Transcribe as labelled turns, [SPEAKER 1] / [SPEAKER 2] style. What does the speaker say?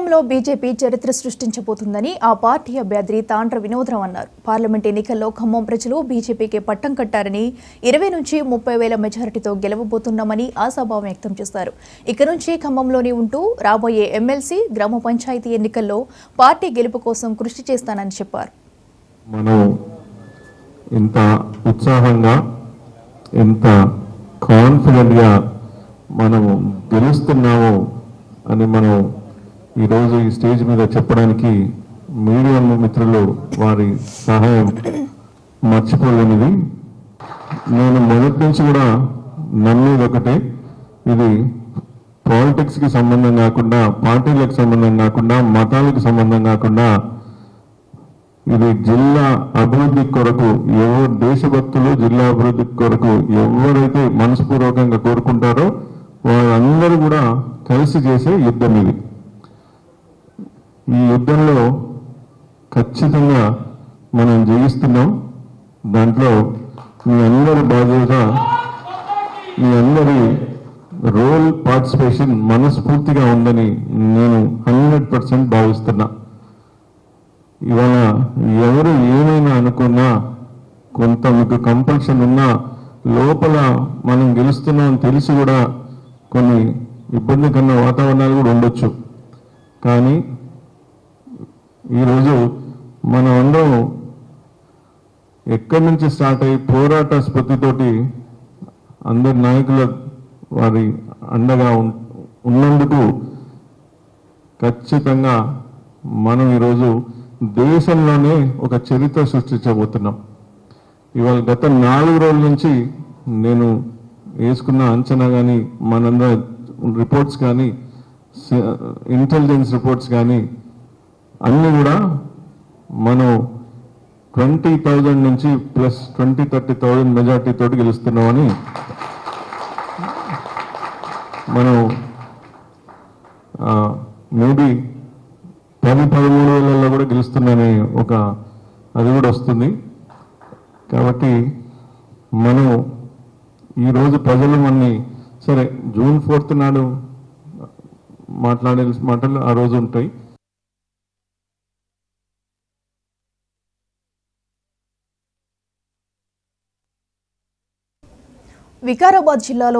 [SPEAKER 1] ఖమ్మంలో బీజేపీ చరిత్ర సృష్టించబోతుందని ఆ పార్టీ అభ్యర్థి తాండ్ర వినోద్రావు అన్నారు. పార్లమెంట్ ఎన్నికల్లో ఖమ్మం ప్రజలు బీజేపీకి పట్టం కట్టారని 20 నుంచి 30 వేల మెజారిటీతో గెలవబోతున్నామని ఆశాభావం వ్యక్తం చేశారు. ఇక నుంచి ఖమ్మంలోనే ఉంటూ రాబోయే ఎమ్మెల్సీ, గ్రామ పంచాయతీ ఎన్నికల్లో పార్టీ గెలుపు కోసం కృషి చేస్తానని చెప్పారు.
[SPEAKER 2] మనం ఇంత ఉత్సాహంగా ఇంత కాన్ఫిడెంట్గా మనం గెలుస్తున్నాము అని మనం ఈరోజు ఈ స్టేజ్ మీద చెప్పడానికి మీడియా మిత్రులు వారి సహాయం మర్చిపోలేనిది. నేను మొదటి నుంచి కూడా నమ్మేది ఒకటే, ఇది పాలిటిక్స్కి సంబంధం కాకుండా, పార్టీలకు సంబంధం కాకుండా, మతాలకు సంబంధం కాకుండా, ఇది జిల్లా అభివృద్ధి కొరకు ఎవరు దేశభక్తులు జిల్లా అభివృద్ధి కొరకు ఎవరైతే మనస్పూర్వకంగా కోరుకుంటారో వాళ్ళందరూ కూడా కలిసి చేసే యుద్ధం ఇది. ఈ యుద్ధంలో ఖచ్చితంగా మనం జయిస్తున్నాం. దాంట్లో మీ అందరి బాధ్యత, మీ అందరి రోల్ పార్టిసిపేషన్ మనస్ఫూర్తిగా ఉందని నేను 100% భావిస్తున్నా. ఇవాళ ఎవరు ఏమైనా అనుకున్నా, కొంత మీకు కంపల్షన్ ఉన్నా, లోపల మనం గెలుస్తున్నామని తెలిసి కూడా కొన్ని ఇబ్బందికరమైన వాతావరణాలు కూడా ఉండొచ్చు. కానీ ఈరోజు మనం అందరం ఎక్కడి నుంచి స్టార్ట్ అయ్యి పోరాట స్ఫూర్తితోటి అందరి నాయకుల వారి అండగా ఉన్నందుకు ఖచ్చితంగా మనం ఈరోజు దేశంలోనే ఒక చరిత్ర సృష్టించబోతున్నాం. ఇవాళ గత 4 రోజుల నుంచి నేను వేసుకున్న అంచనా కానీ, మనందరి రిపోర్ట్స్ కానీ, ఇంటెలిజెన్స్ రిపోర్ట్స్ కానీ అన్నీ కూడా మనం 20,000 నుంచి ప్లస్ 20-30,000 మెజార్టీ తోటి గెలుస్తున్నామని మనం మేబీ 10-13 వేలలో కూడా గెలుస్తున్నామని ఒక అది కూడా వస్తుంది. కాబట్టి మనం ఈరోజు ప్రజలు మనని సరే జూన్ 4th నాడు మాట్లాడే మాటలు ఆ రోజు ఉంటాయి.
[SPEAKER 1] వికారాబాద్ జిల్లాలో